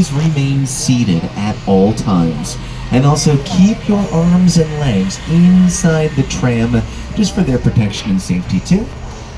please remain seated at all times. And also keep your arms and legs inside the tram just for their protection and safety too.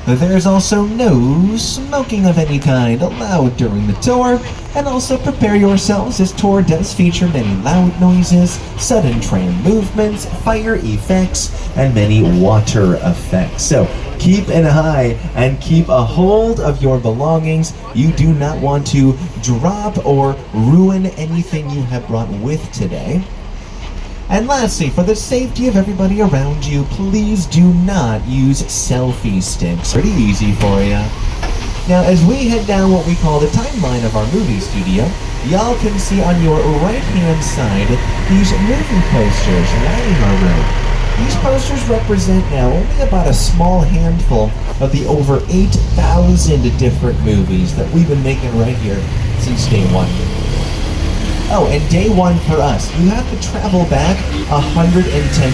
There is also no smoking of any kind allowed during the tour, and also prepare yourselves as tour does feature many loud noises, sudden tram movements, fire effects, and many water effects. So keep an eye and keep a hold of your belongings. You do not want to drop or ruin anything you have brought with today. And lastly, for the safety of everybody around you, please do not use selfie sticks. Pretty easy for you. Now, as we head down what we call the timeline of our movie studio, y'all can see on your right-hand side these movie posters lining our road. These posters represent now only about a small handful of the over 8,000 different movies that we've been making right here since day one. Oh, and day one for us, you have to travel back 110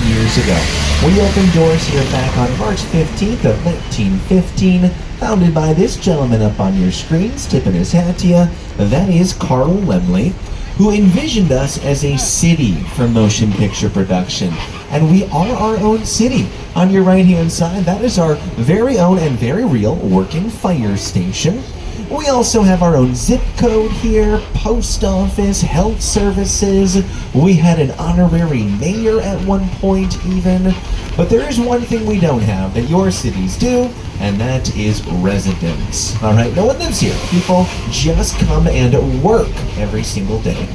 years ago. We opened doors here back on March 15th of 1915, founded by this gentleman up on your screens, tipping his hat to you. That is Carl Laemmle, who envisioned us as a city for motion picture production. And we are our own city. On your right-hand side, that is our very own and very real working fire station. We also have our own zip code here, post office, health services. We had an honorary mayor at one point even. But there is one thing we don't have that your cities do, and that is residents. All right, no one lives here. People just come and work every single day.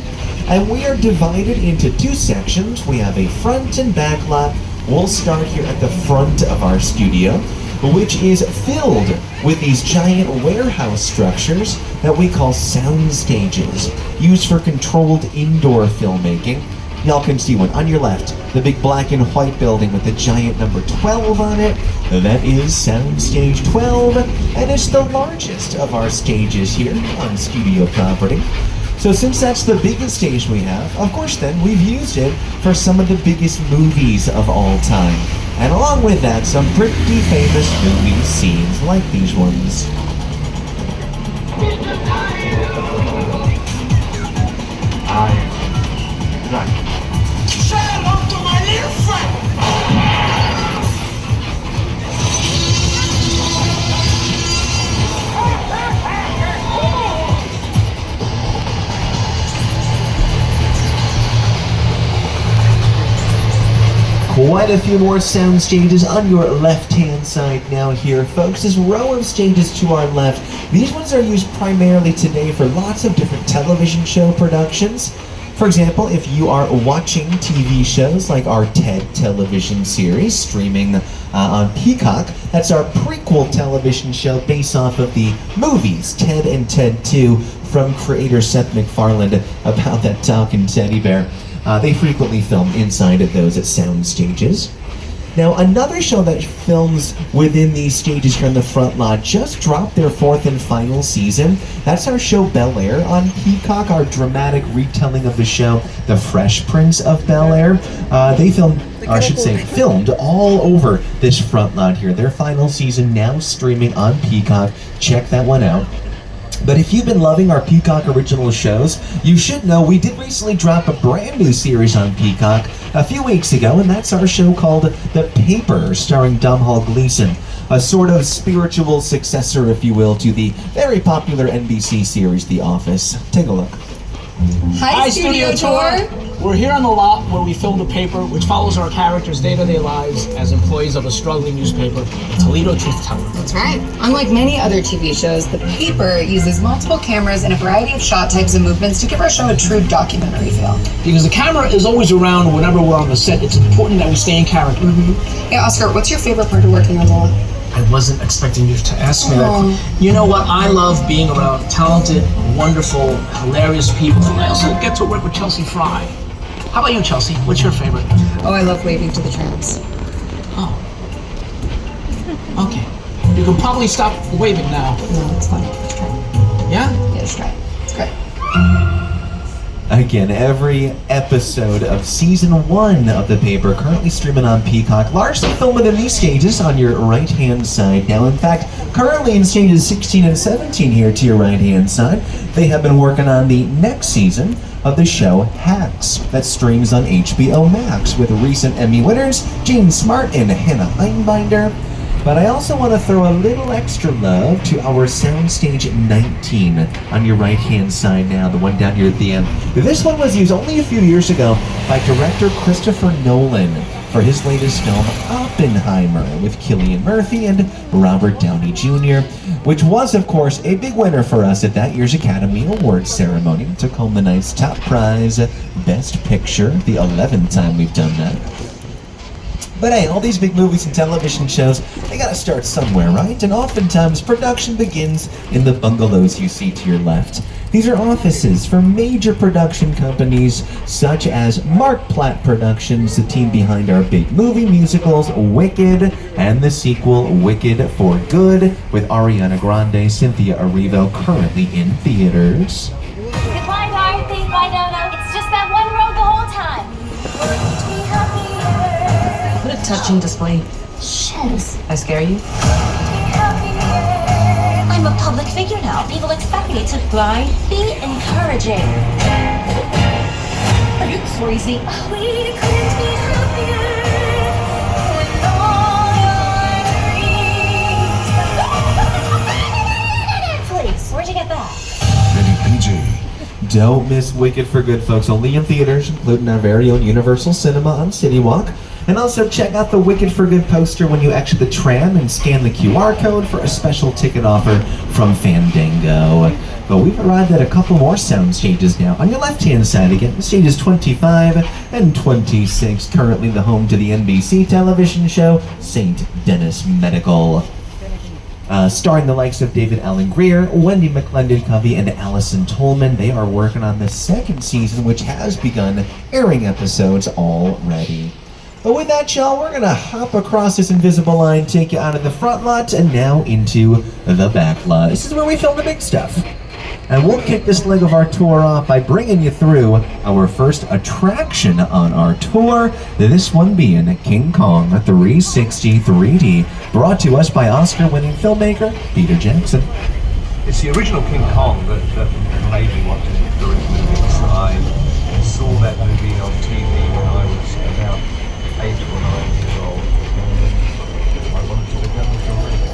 And we are divided into two sections. We have a front and back lot. We'll start here at the front of our studio, which is filled with these giant warehouse structures that we call sound stages, used for controlled indoor filmmaking. Y'all can see one on your left, the big black and white building with the giant number 12 on it. That is Soundstage 12, and it's the largest of our stages here on studio property. So since that's the biggest stage we have, of course then we've used it for some of the biggest movies of all time. And along with that, some pretty famous movie scenes like these ones. Say hello to my little friend! Quite a few more sound stages on your left-hand side now here, folks. This row of stages to our left, these ones are used primarily today for lots of different television show productions. For example, if you are watching TV shows like our TED television series streaming on Peacock, that's our prequel television show based off of the movies Ted and Ted 2 from creator Seth MacFarlane about that talking teddy bear. They frequently film inside of those at sound stages. Now, another show that films within these stages here in the front lot just dropped their 4th and final season. That's our show Bel-Air on Peacock, our dramatic retelling of the show The Fresh Prince of Bel-Air. They filmed all over this front lot here. Their final season now streaming on Peacock. Check that one out. But if you've been loving our Peacock original shows, you should know we did recently drop a brand new series on Peacock a few weeks ago, and that's our show called The Paper, starring Domhnall Gleeson, a sort of spiritual successor, if you will, to the very popular NBC series The Office. Take a look. Hi, Studio Tour! We're here on the lot where we film The Paper, which follows our characters' day-to-day lives as employees of a struggling newspaper, the Toledo Truth-Teller. That's right. Unlike many other TV shows, The Paper uses multiple cameras and a variety of shot types and movements to give our show a true documentary feel. Because the camera is always around whenever we're on the set, it's important that we stay in character. Yeah, Oscar, what's your favorite part of working on the lot? I wasn't expecting you to ask me that. You know what? I love being around talented, wonderful, hilarious people. And I also get to work with Chelsea Fry. How about you, Chelsea? What's your favorite? Oh, I love waving to the trams. Oh. Okay. You can probably stop waving now. No, it's fine. Let's try. Yeah? Yeah, let's try. It's great. Again, every episode of Season 1 of The Paper currently streaming on Peacock, largely filmed in these stages on your right-hand side now. In fact, currently in stages 16 and 17 here to your right-hand side, they have been working on the next season of the show Hacks that streams on HBO Max with recent Emmy winners Gene Smart and Hannah Einbinder. But I also want to throw a little extra love to our Soundstage 19 on your right-hand side now, the one down here at the end. This one was used only a few years ago by director Christopher Nolan for his latest film, Oppenheimer, with Cillian Murphy and Robert Downey Jr., which was, of course, a big winner for us at that year's Academy Awards ceremony. Took home the night's top prize, Best Picture, the 11th time we've done that. But hey, all these big movies and television shows, they gotta start somewhere, right? And oftentimes, production begins in the bungalows you see to your left. These are offices for major production companies such as Mark Platt Productions, the team behind our big movie musicals, Wicked, and the sequel, Wicked for Good, with Ariana Grande, Cynthia Erivo, currently in theaters. Goodbye, Dorothy. Bye, Dodo. It's just that one road the whole time. What a touching display. Shiz. I scare you? I'm a public figure now. People expect me to fly. Be encouraging. Are you crazy? We couldn't be happier with all your dreams. Please, where'd you get that? Rated PG. Don't miss Wicked for Good, folks. Only in theaters, including our very own Universal Cinema on City Walk. And also check out the Wicked for Good poster when you exit the tram and scan the QR code for a special ticket offer from Fandango. But we've arrived at a couple more sound stages now. On your left-hand side again, stages 25 and 26, currently the home to the NBC television show St. Denis Medical. Starring the likes of David Alan Grier, Wendy McClendon-Covey, and Allison Tolman. They are working on the second season, which has begun airing episodes already. But with that, y'all, we're gonna hop across this invisible line, take you out of the front lot, and now into the back lot. This is where we film the big stuff. And we'll kick this leg of our tour off by bringing you through our first attraction on our tour, this one being King Kong 360 3D, brought to us by Oscar-winning filmmaker Peter Jackson. It's the original King Kong that made me want to direct movies. I saw that movie on TV when I was about 8 or 9 years old. I wanted to become a filmmaker.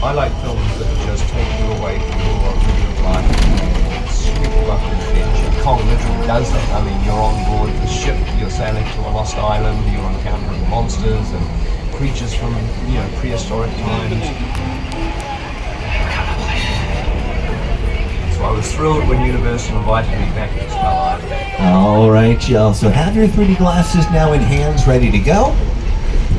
I like films that just take you away from your real life and sweep you up in the adventure. Kong literally does that. I mean, you're on board the ship, you're sailing to a lost island, you're encountering monsters and creatures from, prehistoric times. So I was thrilled when Universal invited me back to Skull Island. All right, y'all, so have your 3D glasses now in hands, ready to go.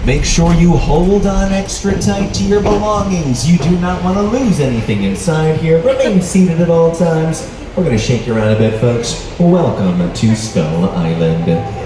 Make sure you hold on extra tight to your belongings. You do not want to lose anything inside here. Remain seated at all times. We're going to shake you around a bit, folks. Welcome to Skull Island.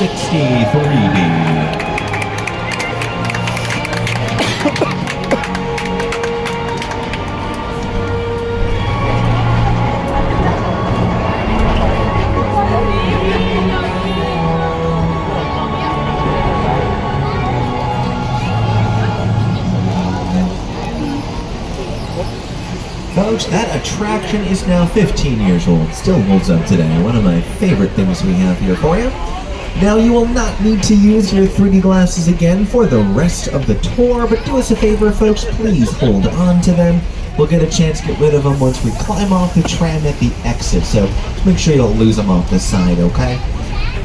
3D. Folks, that attraction is now 15 years old. Still holds up today. One of my favorite things we have here for you. Now, you will not need to use your 3D glasses again for the rest of the tour, but do us a favor, folks, please hold on to them. We'll get a chance to get rid of them once we climb off the tram at the exit, so make sure you don't lose them off the side, okay?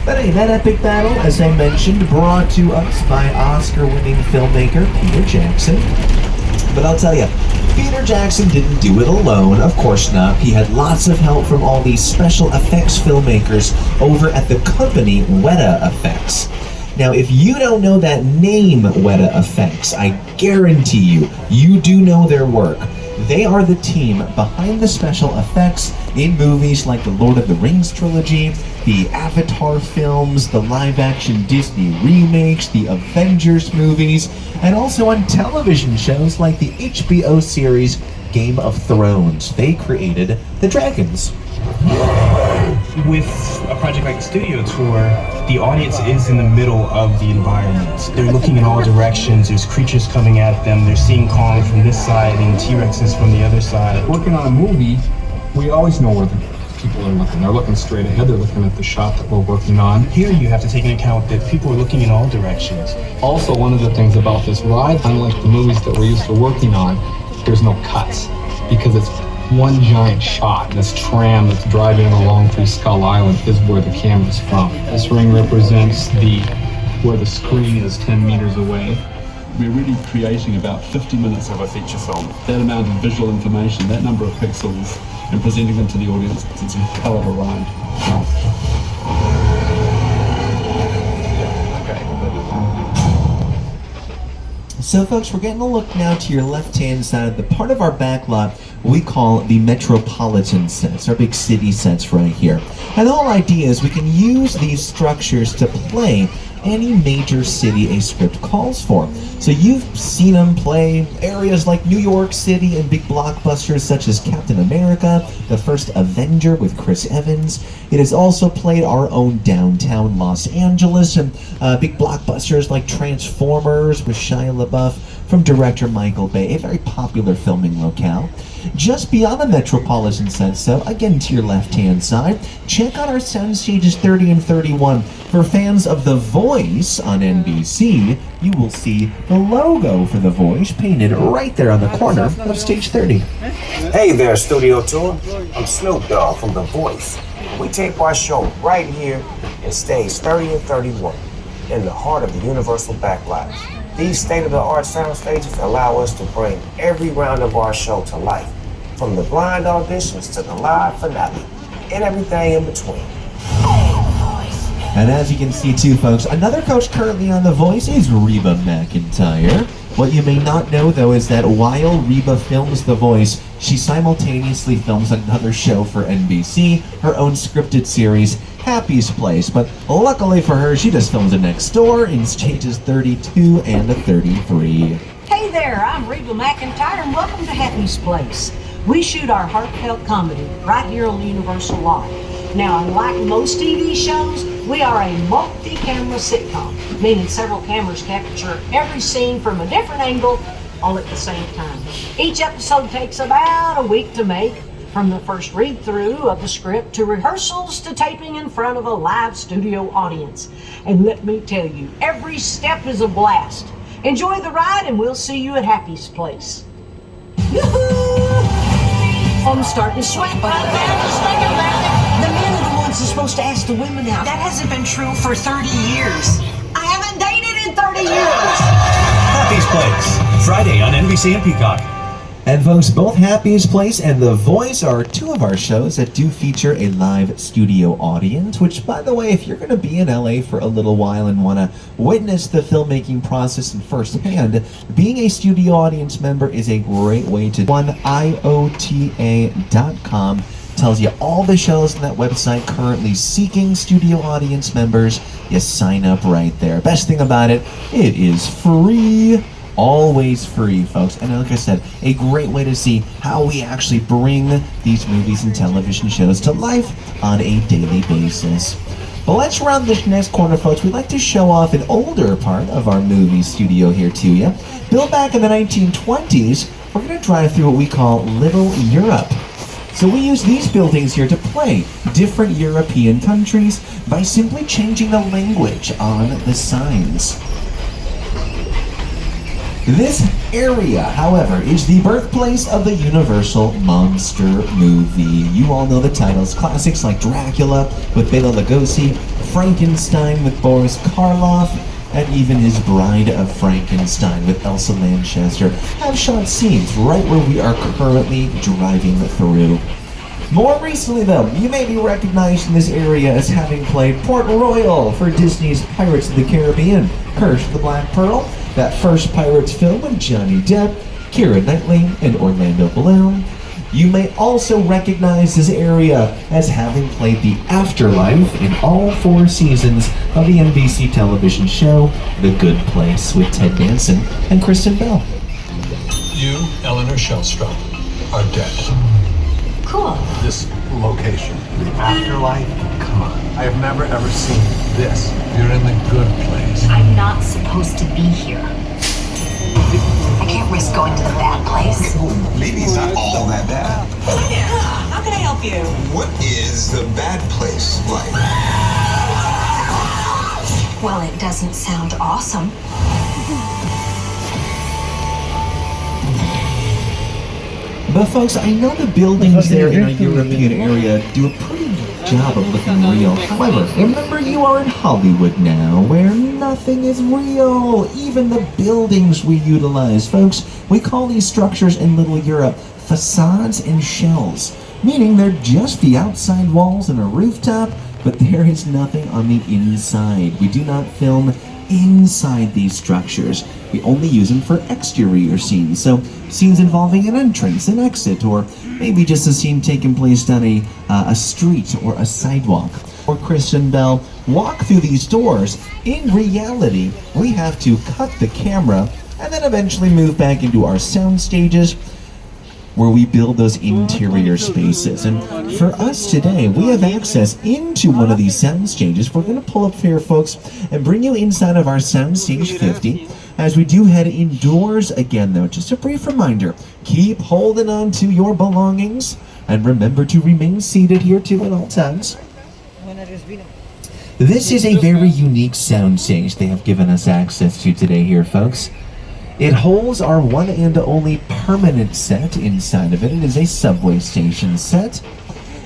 But hey, that epic battle, as I mentioned, brought to us by Oscar-winning filmmaker Peter Jackson. But I'll tell you, Peter Jackson didn't do it alone, of course not. He had lots of help from all these special effects filmmakers over at the company Weta Effects. Now, if you don't know that name, Weta Effects, I guarantee you do know their work. They are the team behind the special effects in movies like the Lord of the Rings trilogy, the Avatar films, the live-action Disney remakes, the Avengers movies, and also on television shows like the HBO series Game of Thrones. They created the dragons. With a project like Studio Tour, the audience is in the middle of the environment. They're looking in all directions, there's creatures coming at them, they're seeing Kong from this side and T-Rexes from the other side. Working on a movie, we always know where the people are looking. They're looking straight ahead, they're looking at the shot that we're working on. Here you have to take into account that people are looking in all directions. Also, one of the things about this ride, unlike the movies that we're used to working on, there's no cuts, because it's one giant shot. This tram that's driving along through Skull Island is where the camera's from. This ring represents where the screen is 10 meters away. We're really creating about 50 minutes of a feature film. That amount of visual information, that number of pixels, and presenting them to the audience, it's a hell of a ride. So folks, we're getting a look now to your left-hand side of the part of our back lot we call the metropolitan sets, our big city sets right here. And the whole idea is we can use these structures to play any major city a script calls for. So you've seen them play areas like New York City and big blockbusters such as Captain America, the first Avenger with Chris Evans. It has also played our own downtown Los Angeles and big blockbusters like Transformers with Shia LaBeouf from director Michael Bay, a very popular filming locale. Just beyond the metropolitan set, so again to your left-hand side, check out our sound stages 30 and 31. For fans of The Voice on NBC, you will see the logo for The Voice painted right there on the corner of stage 30. Hey there, Studio Tour. I'm Snoop Dogg from The Voice. We tape our show right here in stage 30 and 31 in the heart of the Universal Backlot. These state-of-the-art sound stages allow us to bring every round of our show to life, from the blind auditions to the live finale, and everything in between. And as you can see too, folks, another coach currently on The Voice is Reba McEntire. What you may not know, though, is that while Reba films The Voice, she simultaneously films another show for NBC, her own scripted series, Happy's Place. But luckily for her, she just films it next door in stages 32 and 33. Hey there, I'm Reba McEntire, and welcome to Happy's Place. We shoot our heartfelt comedy right here on the Universal lot. Now, unlike most TV shows, we are a multi-camera sitcom, meaning several cameras capture every scene from a different angle all at the same time. Each episode takes about a week to make, from the first read-through of the script to rehearsals to taping in front of a live studio audience. And let me tell you, every step is a blast. Enjoy the ride, and we'll see you at Happy's Place. Yoo-hoo! I'm starting to sweat right now, just thinking about it. The men are the ones that's supposed to ask the women out. That hasn't been true for 30 years. I haven't dated in 30 years. Happy's Place, Friday on NBC and Peacock. And folks, both Happy's Place and The Voice are two of our shows that do feature a live studio audience, which, by the way, if you're going to be in LA for a little while and want to witness the filmmaking process in firsthand, being a studio audience member is a great way to. IOTA.com. Tells you all the shows on that website currently seeking studio audience members. You sign up right there. Best thing about it, it is free. Always free, folks. And like I said, a great way to see how we actually bring these movies and television shows to life on a daily basis. But let's round this next corner, folks. We'd like to show off an older part of our movie studio here to you. Built back in the 1920s, we're going to drive through what we call Little Europe. So we use these buildings here to play different European countries by simply changing the language on the signs. This area, however, is the birthplace of the Universal Monster movie. You all know the titles. Classics like Dracula with Bela Lugosi, Frankenstein with Boris Karloff, and even his Bride of Frankenstein with Elsa Lanchester have shot scenes right where we are currently driving through. More recently, though, you may be recognized in this area as having played Port Royal for Disney's Pirates of the Caribbean, Curse of the Black Pearl, that first Pirates film with Johnny Depp, Keira Knightley, and Orlando Bloom. You may also recognize this area as having played the Afterlife in all 4 seasons of the NBC television show The Good Place with Ted Danson and Kristen Bell. You, Eleanor Shellstrop, are dead. Cool. This location, the Afterlife, come on. I have never ever seen this. You're in the good place. I'm not supposed to be here. I can't risk going to the bad place. Maybe it's not all that bad. Yeah. How can I help you? What is the bad place like? Well, it doesn't sound awesome. But folks, I know the buildings there in our European area do a pretty good job of looking real. However, remember you are in Hollywood now, where nothing is real. Even the buildings we utilize, folks. We call these structures in Little Europe facades and shells, meaning they're just the outside walls and a rooftop, but there is nothing on the inside. We do not film inside these structures. We only use them for exterior scenes, so scenes involving an entrance, an exit, or maybe just a scene taking place down a street or a sidewalk. Or Kristen Bell walk through these doors. In reality, we have to cut the camera and then eventually move back into our sound stages where we build those interior spaces. And for us today, we have access into one of these sound stages. We're going to pull up here, folks, and bring you inside of our sound stage 50. As we do head indoors again, though, just a brief reminder, keep holding on to your belongings and remember to remain seated here too at all times. This is a very unique sound stage they have given us access to today here, folks. It holds our one and only permanent set inside of it. It is a subway station set.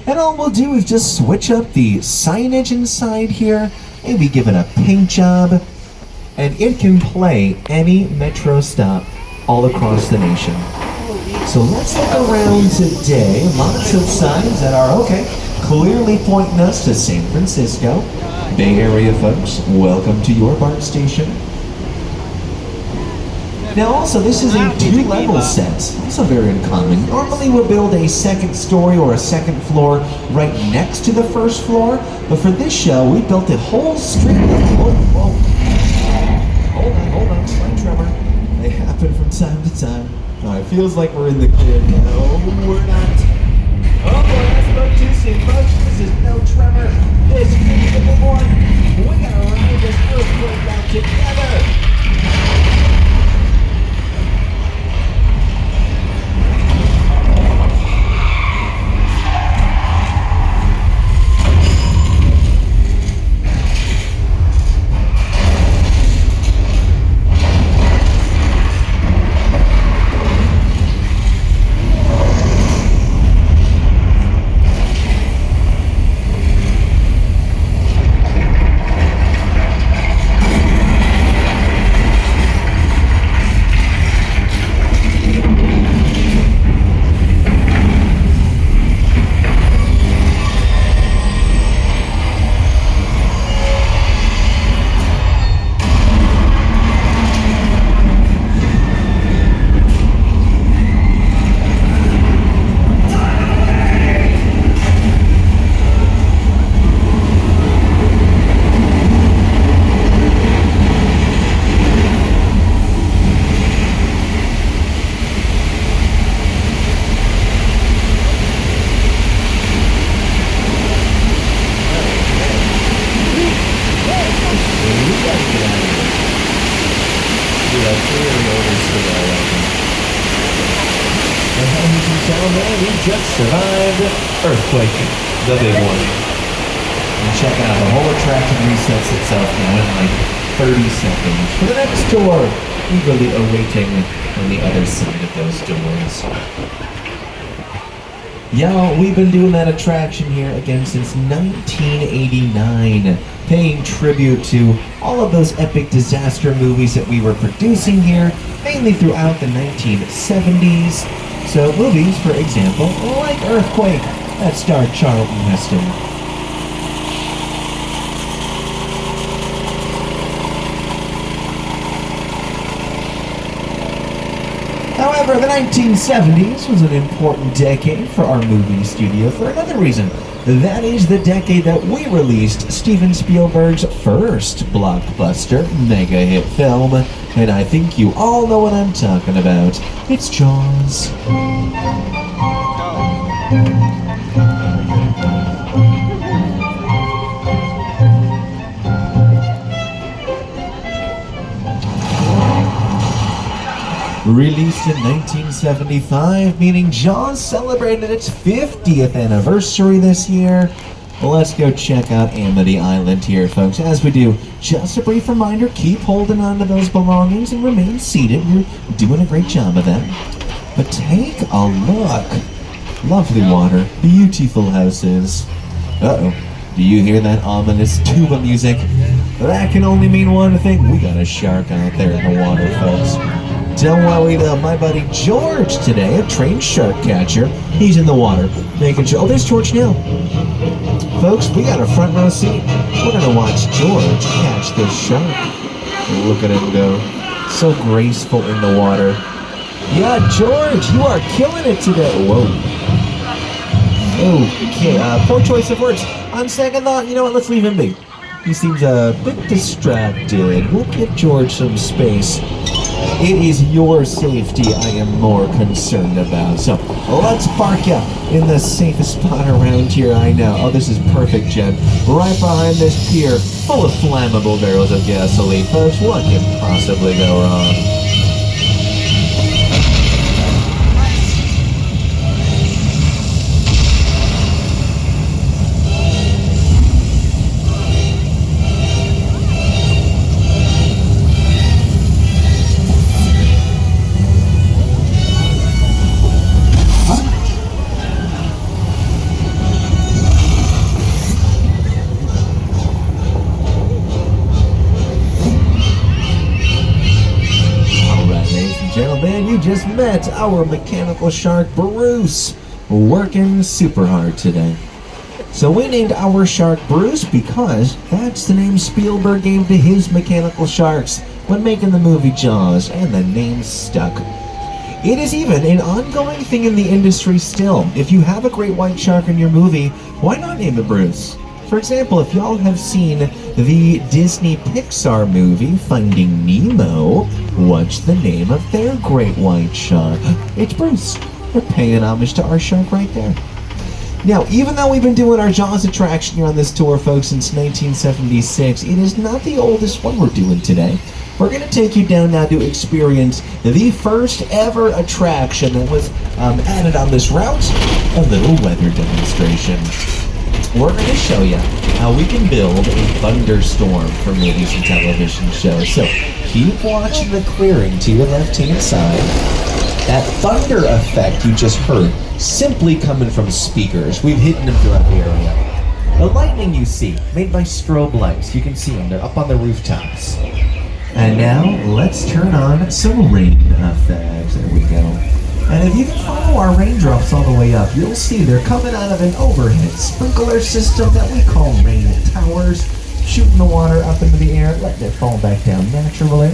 And all we'll do is just switch up the signage inside here, maybe give it a paint job, and it can play any metro stop all across the nation. So let's look around today. Lots of signs that are, clearly pointing us to San Francisco. Bay Area folks, welcome to your BART station. Now also, this is a 2-level set, also very uncommon. Normally we'll build a second story or a second floor right next to the first floor, but for this show, we built a whole street level. Whoa. Hold on, slight tremor. They happen from time to time. Oh, it feels like we're in the clear. No, we're not. Oh boy, that's about too soon, folks. This is no tremor. This is the one. We gotta ride this earthquake out together. gentlemen, we just survived Earthquake, the big one. And check out, the whole attraction resets itself now in like 30 seconds. For the next tour, eagerly awaiting on the other side of those doors. Y'all, we've been doing that attraction here again since 1989, paying tribute to all of those epic disaster movies that we were producing here, mainly throughout the 1970s. So movies, for example, like Earthquake, that starred Charlton Heston. However, the 1970s was an important decade for our movie studio for another reason. That is the decade that we released Steven Spielberg's first blockbuster mega hit film. And I think you all know what I'm talking about. It's Jaws. Released in 1975, meaning Jaws celebrated its 50th anniversary this year. Well, let's go check out Amity Island here, folks. As we do, just a brief reminder, keep holding on to those belongings and remain seated. You're doing a great job of that. But take a look. Lovely water, beautiful houses. Uh-oh, do you hear that ominous tuba music? That can only mean one thing. We got a shark out there in the water, folks. Don't worry though, my buddy George today, a trained shark catcher, he's in the water, making sure. Oh, there's George now. Folks, we got a front row seat. We're gonna watch George catch this shark. Look at him go. So graceful in the water. Yeah, George, you are killing it today. Whoa. Okay, poor choice of words. On second thought, you know what, let's leave him be. He seems a bit distracted. We'll give George some space. It is your safety I am more concerned about. So let's park you in the safest spot around here I know. Oh, this is perfect, Jen. Right behind this pier, full of flammable barrels of gasoline. Folks, what can possibly go wrong? Gentlemen, you just met our mechanical shark Bruce, working super hard today. So we named our shark Bruce because that's the name Spielberg gave to his mechanical sharks when making the movie Jaws, and the name stuck. It is even an ongoing thing in the industry still. If you have a great white shark in your movie, why not name it Bruce? For example, if y'all have seen the Disney Pixar movie Finding Nemo, what's the name of their great white shark? It's Bruce. We're paying homage to our shark right there. Now, even though we've been doing our Jaws attraction here on this tour, folks, since 1976, it is not the oldest one we're doing today. We're going to take you down now to experience the first ever attraction that was added on this route, a little weather demonstration. We're going to show you how we can build a thunderstorm for movies and television shows. So keep watching the clearing to your left-hand side. That thunder effect you just heard, simply coming from speakers. We've hidden them throughout the area. The lightning you see, made by strobe lights. You can see them, they're up on the rooftops. And now, let's turn on some rain effects. There we go. And if you can follow our raindrops all the way up, you'll see they're coming out of an overhead sprinkler system that we call rain towers, shooting the water up into the air, letting it fall back down naturally.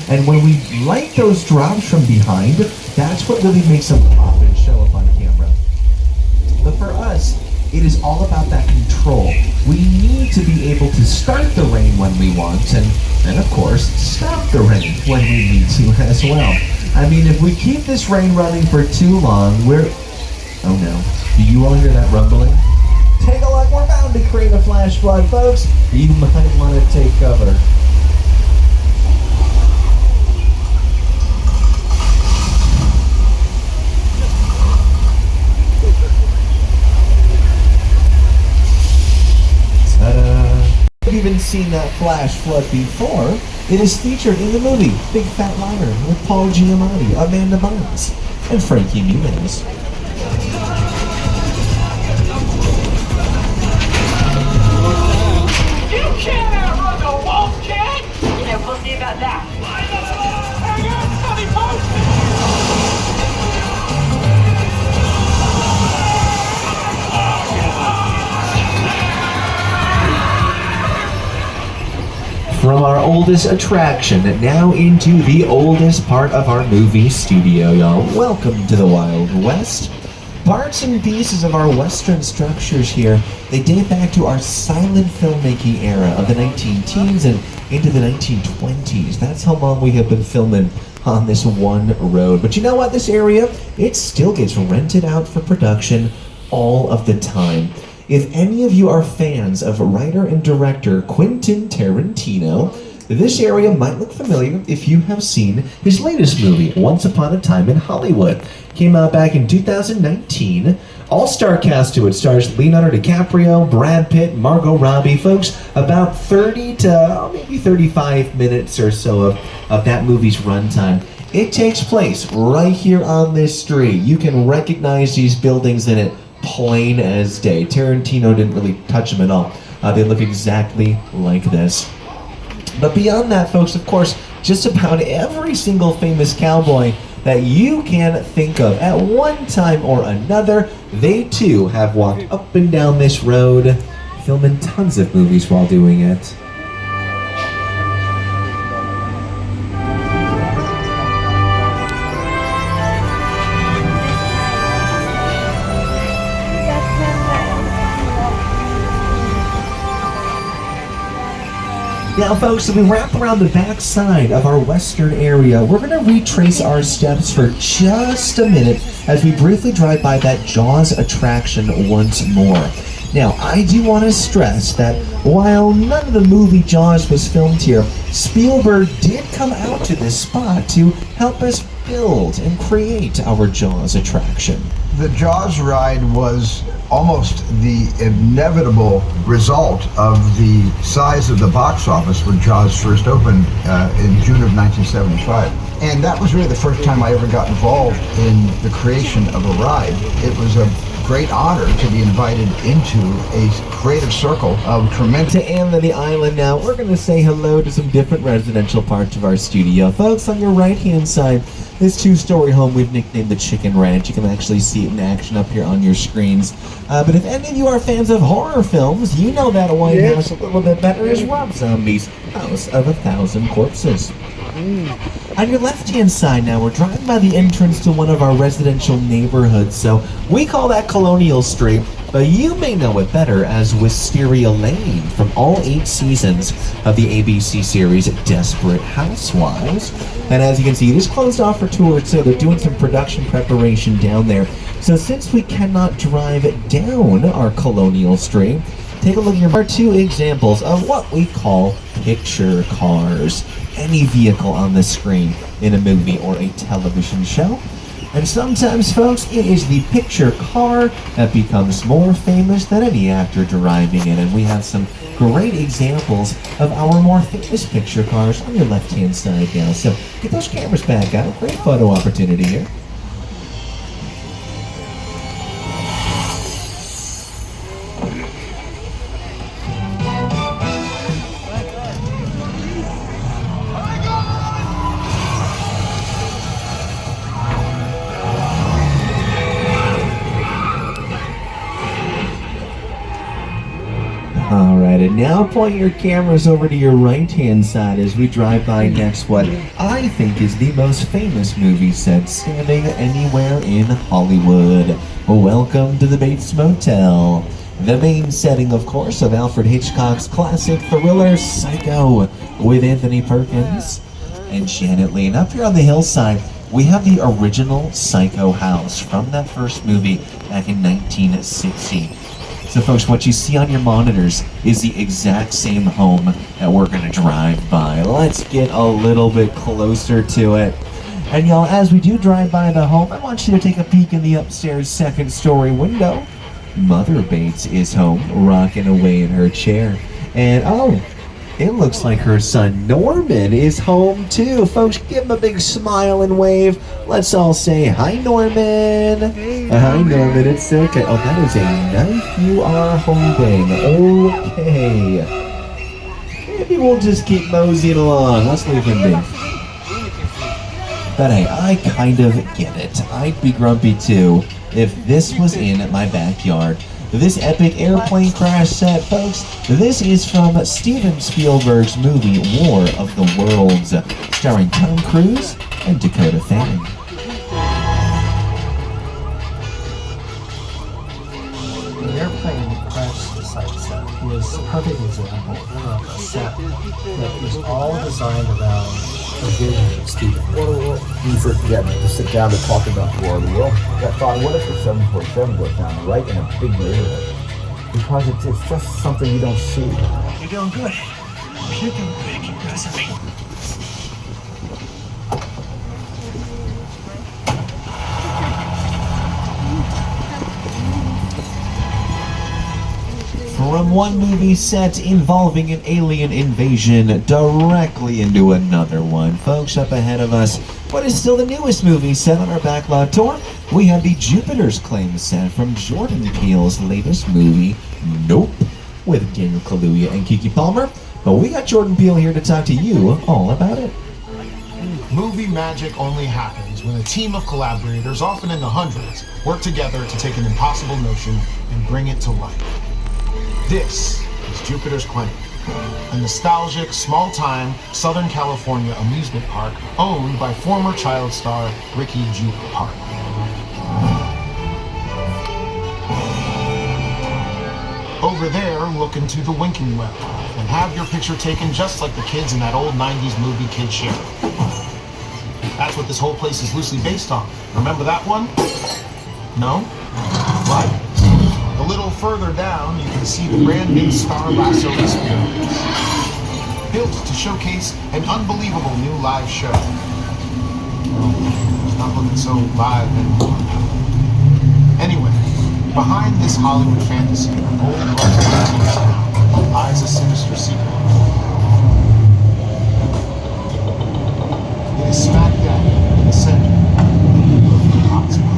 And when we light those drops from behind, that's what really makes them pop and show up on camera. But for us, it is all about that control. We need to be able to start the rain when we want, and of course, stop the rain when we need to as well. I mean, if we keep this rain running for too long, oh no, do you all hear that rumbling? Take a look, we're bound to create a flash flood, folks. You might want to take cover. seen that flash flood before, it is featured in the movie Big Fat Liar with Paul Giamatti, Amanda Bynes, and Frankie Muniz. You can't outrun the wolf, kid! Yeah, we'll see about that. From our oldest attraction, now into the oldest part of our movie studio, y'all. Welcome to the Wild West. Parts and pieces of our Western structures here, they date back to our silent filmmaking era of the 19-teens and into the 1920s. That's how long we have been filming on this one road. But you know what? This area, it still gets rented out for production all of the time. If any of you are fans of writer and director Quentin Tarantino, this area might look familiar if you have seen his latest movie, Once Upon a Time in Hollywood. Came out back in 2019. All-star cast to it stars Leonardo DiCaprio, Brad Pitt, Margot Robbie. Folks, about 30 to maybe 35 minutes or so of that movie's runtime. It takes place right here on this street. You can recognize these buildings in it plain as day. Tarantino didn't really touch them at all. They look exactly like this. But beyond that, folks, of course, just about every single famous cowboy that you can think of at one time or another, they too have walked up and down this road, filming tons of movies while doing it. Now, folks, if we wrap around the back side of our western area, we're going to retrace our steps for just a minute as we briefly drive by that Jaws attraction once more. Now, I do want to stress that while none of the movie Jaws was filmed here, Spielberg did come out to this spot to help us build and create our Jaws attraction. The Jaws ride was almost the inevitable result of the size of the box office when Jaws first opened in June of 1975. And that was really the first time I ever got involved in the creation of a ride. It was a great honor to be invited into a creative circle of tremendous... To Amity Island now, we're going to say hello to some different residential parts of our studio. Folks, on your right-hand side, this two-story home we've nicknamed the Chicken Ranch. You can actually see it in action up here on your screens. But if any of you are fans of horror films, you know that White House a little bit better as Rob Zombie's House of a Thousand Corpses. On your left-hand side now, we're driving by the entrance to one of our residential neighborhoods, so we call that Colonial Street, but you may know it better as Wisteria Lane from all 8 seasons of the ABC series Desperate Housewives. And as you can see, it is closed off for tours, so they're doing some production preparation down there. So since we cannot drive down our Colonial Street, take a look at our 2 examples of what we call picture cars. Any vehicle on the screen in a movie or a television show. And sometimes, folks, it is the picture car that becomes more famous than any actor driving it. And we have some great examples of our more famous picture cars on your left-hand side now. So get those cameras back out. Great photo opportunity here. Alright, and now point your cameras over to your right-hand side as we drive by next what I think is the most famous movie set standing anywhere in Hollywood. Welcome to the Bates Motel. The main setting, of course, of Alfred Hitchcock's classic thriller Psycho with Anthony Perkins and Janet Leigh. And up here on the hillside, we have the original Psycho house from that first movie back in 1960. So folks, what you see on your monitors is the exact same home that we're going to drive by. Let's get a little bit closer to it. And y'all, as we do drive by the home, I want you to take a peek in the upstairs second story window. Mother Bates is home, rocking away in her chair. And oh, It looks like her son Norman is home too. Folks, give him a big smile and wave. Let's all say hi, Norman. Hi, Norman. It's okay. Oh, that is a knife you are holding. Okay. Maybe we'll just keep moseying along. Let's leave him be. But hey, I kind of get it. I'd be grumpy too if this was in my backyard. This epic airplane crash set, folks, this is from Steven Spielberg's movie War of the Worlds, starring Tom Cruise and Dakota Fanning. The airplane crash site set was a perfect example of a set that was all designed around the vision of Steven. You forget to sit down to talk about War of the World. I thought, what if the 747 goes down right in a big neighborhood? Because it's just something you don't see. You're doing good. You're doing good. Keep pressing me. From one movie set involving an alien invasion directly into another one. Folks, up ahead of us, what is still the newest movie set on our backlot tour? We have the Jupiter's Claim set from Jordan Peele's latest movie, Nope, with Daniel Kaluuya and Keke Palmer. But we got Jordan Peele here to talk to you all about it. Movie magic only happens when a team of collaborators, often in the hundreds, work together to take an impossible notion and bring it to life. This is Jupiter's Claim, a nostalgic, small-time Southern California amusement park owned by former child star Ricky Jupe Park. Over there, look into the winking well and have your picture taken just like the kids in that old 90s movie Kid Sheriff. That's what this whole place is loosely based on. Remember that one? No? Right. A little further down, you can see the brand new Star Lasso experience, built to showcase an unbelievable new live show. It's not looking so live anymore. Anyway, behind this Hollywood fantasy, old rugged lies a sinister secret. It is smack dab in the center of the hotspot.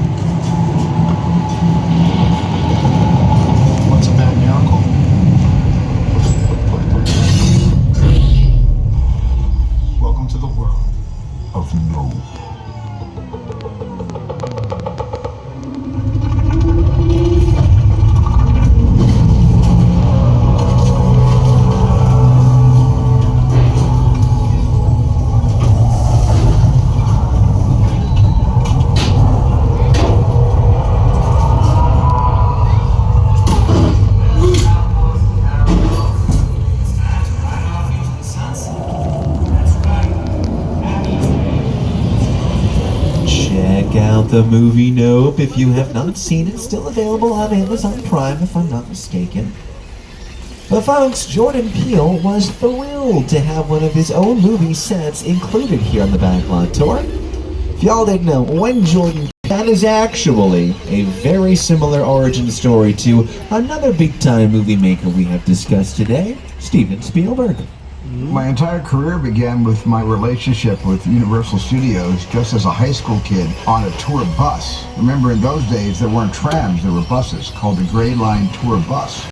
What's a bad miracle? Welcome to the world of Nope. Check out the movie Nope if you have not seen it. Still available on Amazon Prime if I'm not mistaken. But folks, Jordan Peele was thrilled to have one of his own movie sets included here on the Backlot Tour. If y'all didn't know, when Jordan, that is actually a very similar origin story to another big-time movie maker we have discussed today, Steven Spielberg. My entire career began with my relationship with Universal Studios just as a high school kid on a tour bus. Remember, in those days, there weren't trams, there were buses called the Gray Line Tour Bus.